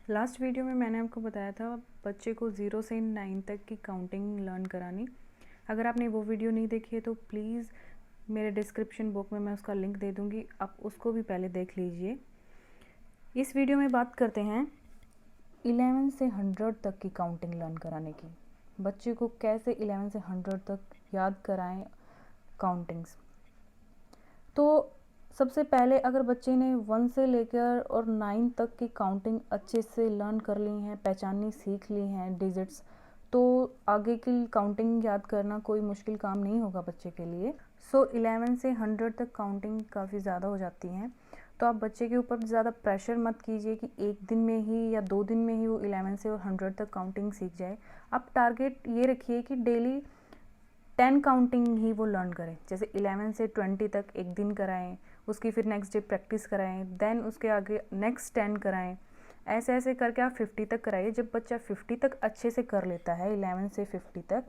Last video में मैंने आपको बताया था बच्चे को 0 से 9 तक की काउंटिंग लर्न करानी। अगर आपने वो वीडियो नहीं देखी है तो प्लीज़ मेरे डिस्क्रिप्शन बॉक्स में मैं उसका लिंक दे दूँगी, आप उसको भी पहले देख लीजिए। इस वीडियो में बात करते हैं 11 से 100 तक की काउंटिंग लर्न कराने की। बच्चे को कैसे 11 से 100 तक याद कराएं काउंटिंग्स। तो सबसे पहले अगर बच्चे ने 1 से लेकर और 9 तक की काउंटिंग अच्छे से लर्न कर ली हैं, पहचाननी सीख ली हैं डिजिट्स, तो आगे की काउंटिंग याद करना कोई मुश्किल काम नहीं होगा बच्चे के लिए। 11 से 100 तक काउंटिंग काफ़ी ज़्यादा हो जाती हैं, तो आप बच्चे के ऊपर ज़्यादा प्रेशर मत कीजिए कि एक दिन में ही या 2 दिन में ही वो 11 से और 100 तक काउंटिंग सीख जाए। आप टारगेट ये रखिए कि डेली 10 काउंटिंग ही वो लर्न करें। जैसे 11 से 20 तक एक दिन कराएं, उसकी फिर नेक्स्ट डे प्रैक्टिस कराएं, देन उसके आगे नेक्स्ट 10 कराएं। ऐसे ऐसे करके आप 50 तक कराइए। जब बच्चा 50 तक अच्छे से कर लेता है 11 से 50 तक,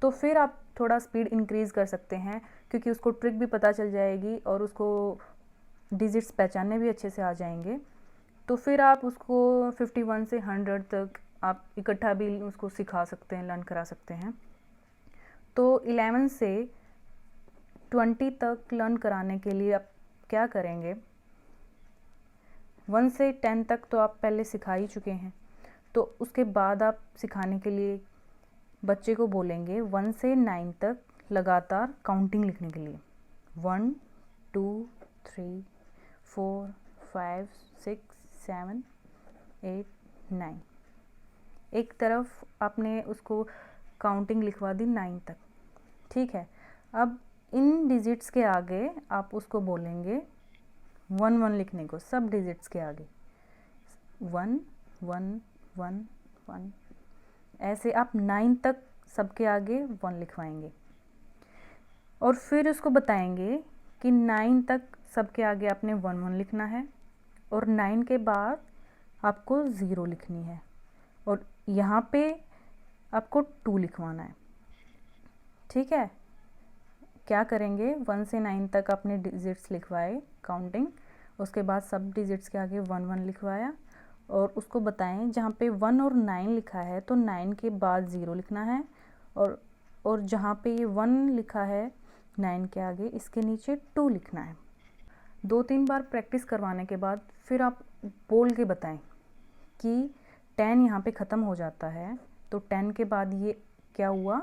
तो फिर आप थोड़ा स्पीड इंक्रीज़ कर सकते हैं, क्योंकि उसको ट्रिक भी पता चल जाएगी और उसको डिजिट्स पहचानने भी अच्छे से आ जाएंगे। तो फिर आप उसको 51 से 100 तक आप इकट्ठा भी उसको सिखा सकते हैं, लर्न करा सकते हैं। तो 11 से 20 तक लर्न कराने के लिए आप क्या करेंगे, 1 से 10 तक तो आप पहले सिखा ही चुके हैं, तो उसके बाद आप सिखाने के लिए बच्चे को बोलेंगे 1 से 9 तक लगातार काउंटिंग लिखने के लिए। 1 2 3 4 5 6 7 8 9। एक तरफ आपने उसको काउंटिंग लिखवा दी 9 तक, ठीक है। अब इन डिजिट्स के आगे आप उसको बोलेंगे 1 1 लिखने को, सब डिजिट्स के आगे 1 1 1 1। ऐसे आप 9 तक सबके आगे 1 लिखवाएंगे और फिर उसको बताएंगे कि 9 तक सबके आगे आपने 1 1 लिखना है और 9 के बाद आपको 0 लिखनी है और यहाँ पे आपको 2 लिखवाना है, ठीक है। क्या करेंगे, 1 से 9 तक आपने डिजिट्स लिखवाए काउंटिंग, उसके बाद सब डिजिट्स के आगे 1 1 लिखवाया और उसको बताएं जहाँ पे 1 और 9 लिखा है तो 9 के बाद 0 लिखना है और जहाँ पे ये 1 लिखा है 9 के आगे, इसके नीचे 2 लिखना है। 2-3 बार प्रैक्टिस करवाने के बाद फिर आप बोल के बताएं कि 10 यहाँ पे ख़त्म हो जाता है, तो 10 के बाद ये क्या हुआ,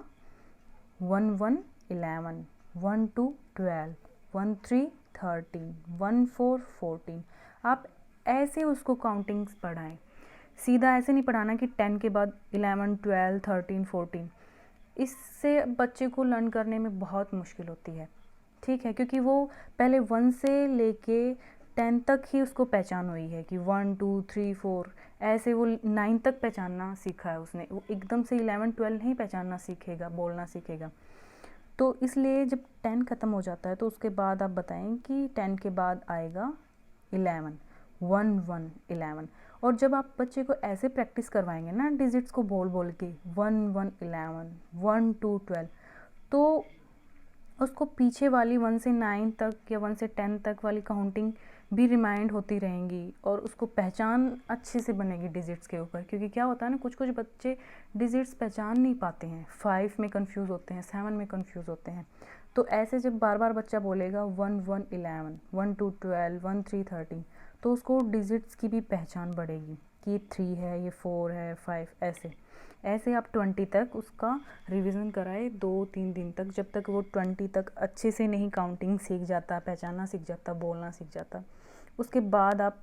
1 1 11, 1 2 12, 1 3 13, 1 4 14। आप ऐसे उसको काउंटिंग्स पढ़ाएं, सीधा ऐसे नहीं पढ़ाना कि 10 के बाद 11 12 13 14। इससे बच्चे को लर्न करने में बहुत मुश्किल होती है, ठीक है, क्योंकि वो पहले 1 से लेके 10 तक ही उसको पहचान हुई है कि 1 2 3 4, ऐसे वो 9 तक पहचानना सीखा है उसने। वो एकदम से 11 12 नहीं पहचानना सीखेगा, बोलना सीखेगा। तो इसलिए जब 10 ख़त्म हो जाता है तो उसके बाद आप बताएं कि 10 के बाद आएगा 11, 1 1 11। और जब आप बच्चे को ऐसे प्रैक्टिस करवाएंगे ना डिजिट्स को बोल बोल के 1 1 11, 1 2 12, तो उसको पीछे वाली 1 से 9 तक या 1 से 10 तक वाली काउंटिंग भी रिमाइंड होती रहेंगी और उसको पहचान अच्छे से बनेगी डिजिट्स के ऊपर। क्योंकि क्या होता है ना, कुछ कुछ बच्चे डिजिट्स पहचान नहीं पाते हैं, 5 में कंफ्यूज होते हैं, 7 में कंफ्यूज होते हैं। तो ऐसे जब बार बार बच्चा बोलेगा 1 1 11, 1 2 12, 1 3 13, तो उसको डिजिट्स की भी पहचान बढ़ेगी कि 3 है, ये 4 है, 5, ऐसे ऐसे आप 20 तक उसका रिवीजन कराए 2-3 दिन तक, जब तक वो 20 तक अच्छे से नहीं काउंटिंग सीख जाता, पहचानना सीख जाता, बोलना सीख जाता। उसके बाद आप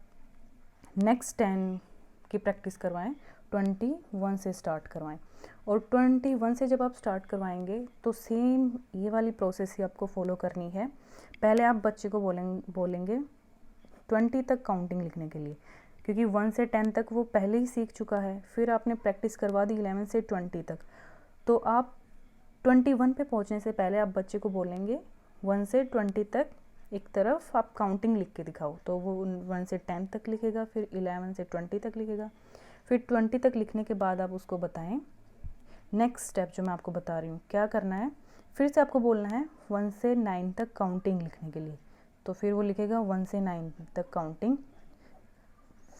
नेक्स्ट 10 की प्रैक्टिस करवाएं, 21 से स्टार्ट करवाएं। और 21 से जब आप स्टार्ट करवाएंगे तो सेम ये वाली प्रोसेस ही आपको फॉलो करनी है। पहले आप बच्चे को बोलेंगे 20 तक काउंटिंग लिखने के लिए, क्योंकि 1 से 10 तक वो पहले ही सीख चुका है। फिर आपने प्रैक्टिस करवा दी 11 से 20 तक, तो आप 21 पे पहुंचने से पहले आप बच्चे को बोलेंगे 1 से 20 तक एक तरफ आप काउंटिंग लिख के दिखाओ। तो वो 1 से 10 तक लिखेगा, फिर 11 से 20 तक लिखेगा, फिर 20 तक लिखने के बाद आप उसको बताएं नेक्स्ट स्टेप जो मैं आपको बता रही हूँ क्या करना है। फिर से आपको बोलना है 1 से 9 तक काउंटिंग लिखने के लिए, तो फिर वो लिखेगा 1 से 9 तक काउंटिंग।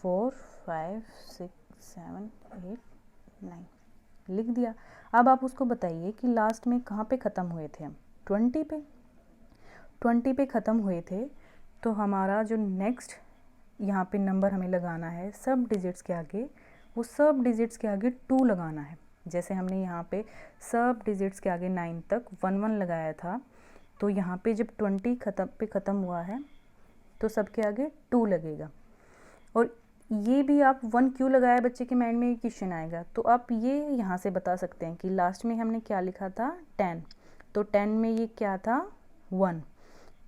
4 5 6 7 8 9 लिख दिया। अब आप उसको बताइए कि लास्ट में कहाँ पे ख़त्म हुए थे हम, 20 पे। 20 पे ख़त्म हुए थे, तो हमारा जो नेक्स्ट यहाँ पे नंबर हमें लगाना है सब डिजिट्स के आगे, वो सब डिजिट्स के आगे 2 लगाना है। जैसे हमने यहाँ पे सब डिजिट्स के आगे 9 तक 1 1 लगाया था, तो यहाँ पे जब 20 ख़त्म हुआ है तो सबके आगे 2 लगेगा। और ये भी आप 1 क्यों लगाया, बच्चे के माइंड में ये क्वेश्चन आएगा। तो आप ये यहाँ से बता सकते हैं कि लास्ट में हमने क्या लिखा था 10, तो 10 में ये क्या था 1,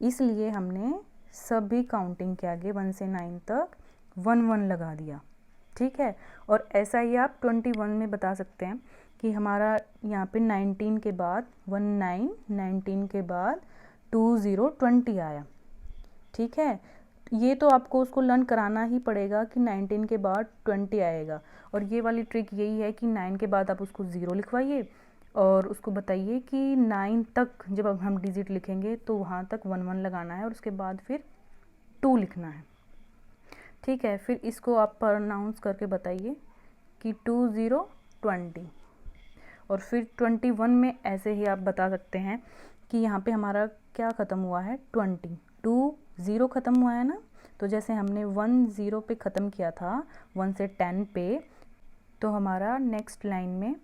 इसलिए हमने सभी काउंटिंग के आगे 1 से 9 तक 1 1 लगा दिया। ठीक है। और ऐसा ही आप 21 में बता सकते हैं कि हमारा यहाँ पे 19 के बाद 19, 19 के बाद 20 20 आया। ठीक है। ये तो आपको उसको लर्न कराना ही पड़ेगा कि 19 के बाद 20 आएगा। और ये वाली ट्रिक यही है कि 9 के बाद आप उसको 0 लिखवाइए और उसको बताइए कि 9 तक जब अब हम डिजिट लिखेंगे तो वहाँ तक 1 1 लगाना है और उसके बाद फिर 2 लिखना है। ठीक है। फिर इसको आप प्रोनाउंस करके बताइए कि 20 20। और फिर 21 में ऐसे ही आप बता सकते हैं कि यहाँ पे हमारा क्या ख़त्म हुआ है 20, 20 ख़त्म हुआ है ना। तो जैसे हमने 1 0 पे ख़त्म किया था 1 से 10 पे, तो हमारा नेक्स्ट लाइन में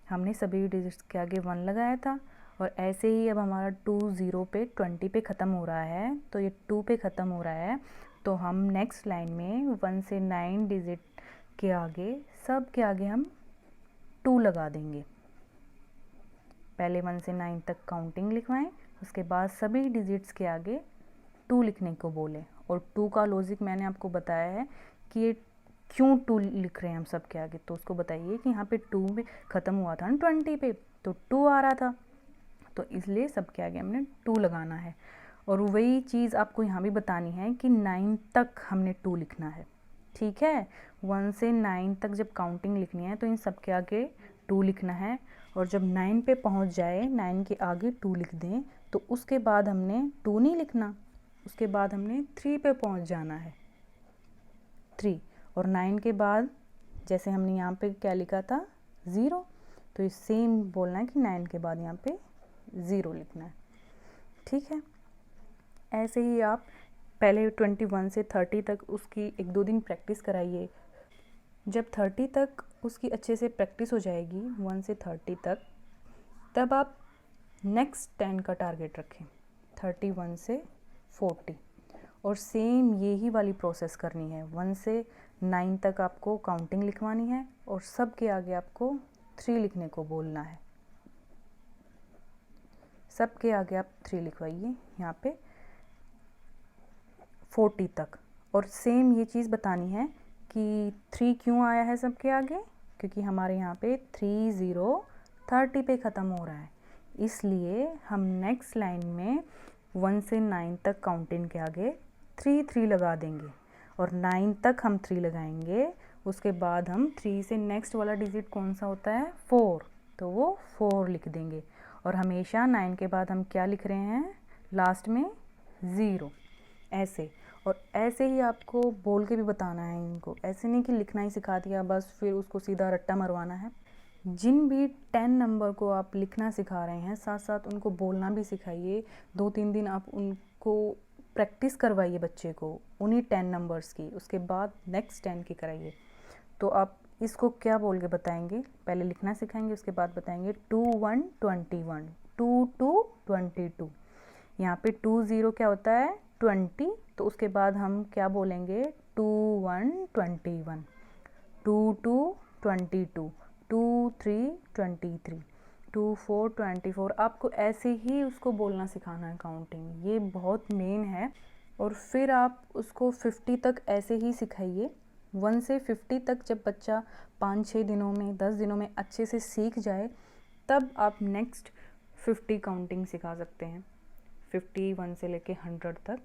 हमने सभी डिजिट्स के आगे 1 लगाया था। और ऐसे ही अब हमारा 20 पे 20 पे ख़त्म हो रहा है, तो ये 2 पे ख़त्म हो रहा है, तो हम नेक्स्ट लाइन में 1 से 9 डिजिट के आगे सब के आगे हम 2 लगा देंगे। पहले 1 से 9 तक काउंटिंग लिखवाएं, उसके बाद सभी डिजिट्स के आगे 2 लिखने को बोलें। और 2 का लॉजिक मैंने आपको बताया है कि ये क्यों 2 लिख रहे हैं हम सब के आगे। तो उसको बताइए कि यहाँ पे 2 में ख़त्म हुआ था ना 20 पे, तो 2 आ रहा था, तो इसलिए सबके आगे हमने 2 लगाना है। और वही चीज़ आपको यहाँ भी बतानी है कि 9 तक हमने 2 लिखना है। ठीक है। 1 से 9 तक जब काउंटिंग लिखनी है तो इन सब के आगे 2 लिखना है। और जब 9 पे पहुँच जाए, 9 के आगे 2 लिख दें, तो उसके बाद हमने 2 नहीं लिखना, उसके बाद हमने 3 पे पहुँच जाना है, 3। और 9 के बाद जैसे हमने यहाँ पे क्या लिखा था 0, तो ये सेम बोलना है कि 9 के बाद यहाँ पे 0 लिखना है। ठीक है। ऐसे ही आप पहले 21 से 30 तक उसकी 1-2 दिन प्रैक्टिस कराइए। जब 30 तक उसकी अच्छे से प्रैक्टिस हो जाएगी 1 से 30 तक, तब आप नेक्स्ट 10 का टारगेट रखें, 31 से 40। और सेम यही वाली प्रोसेस करनी है, 1 से 9 तक आपको काउंटिंग लिखवानी है और सब के आगे आपको 3 लिखने को बोलना है। सब के आगे आप 3 लिखवाइए यहाँ पे 40 तक। और सेम ये चीज़ बतानी है कि 3 क्यों आया है सबके आगे, क्योंकि हमारे यहाँ पे 30 30 पे ख़त्म हो रहा है, इसलिए हम नेक्स्ट लाइन में 1 से 9 तक काउंटिंग के आगे 3 3 लगा देंगे। और 9 तक हम 3 लगाएंगे, उसके बाद हम 3 से नेक्स्ट वाला डिजिट कौन सा होता है 4, तो वो 4 लिख देंगे। और हमेशा 9 के बाद हम क्या लिख रहे हैं लास्ट में 0, ऐसे। और ऐसे ही आपको बोल के भी बताना है इनको, ऐसे नहीं कि लिखना ही सिखा दिया बस फिर उसको सीधा रट्टा मरवाना है। जिन भी 10 नंबर को आप लिखना सिखा रहे हैं, साथ साथ उनको बोलना भी सिखाइए। 2-3 दिन आप उनको प्रैक्टिस करवाइए बच्चे को उन्हीं 10 नंबर्स की, उसके बाद नेक्स्ट 10 की कराइए। तो आप इसको क्या बोल के बताएंगे, पहले लिखना सिखाएंगे, उसके बाद बताएंगे 2 1 21, 2 2 22। यहाँ पे 2 0 क्या होता है 20, तो उसके बाद हम क्या बोलेंगे 2 1 21, 2 2 22, 2 3 23, 2 4 24। आपको ऐसे ही उसको बोलना सिखाना है काउंटिंग, ये बहुत मेन है। और फिर आप उसको 50 तक ऐसे ही सिखाइए। 1 से 50 तक जब बच्चा 5-6 दिनों में 10 दिनों में अच्छे से सीख जाए, तब आप नेक्स्ट 50 काउंटिंग सिखा सकते हैं। 50 1 से लेके 100 तक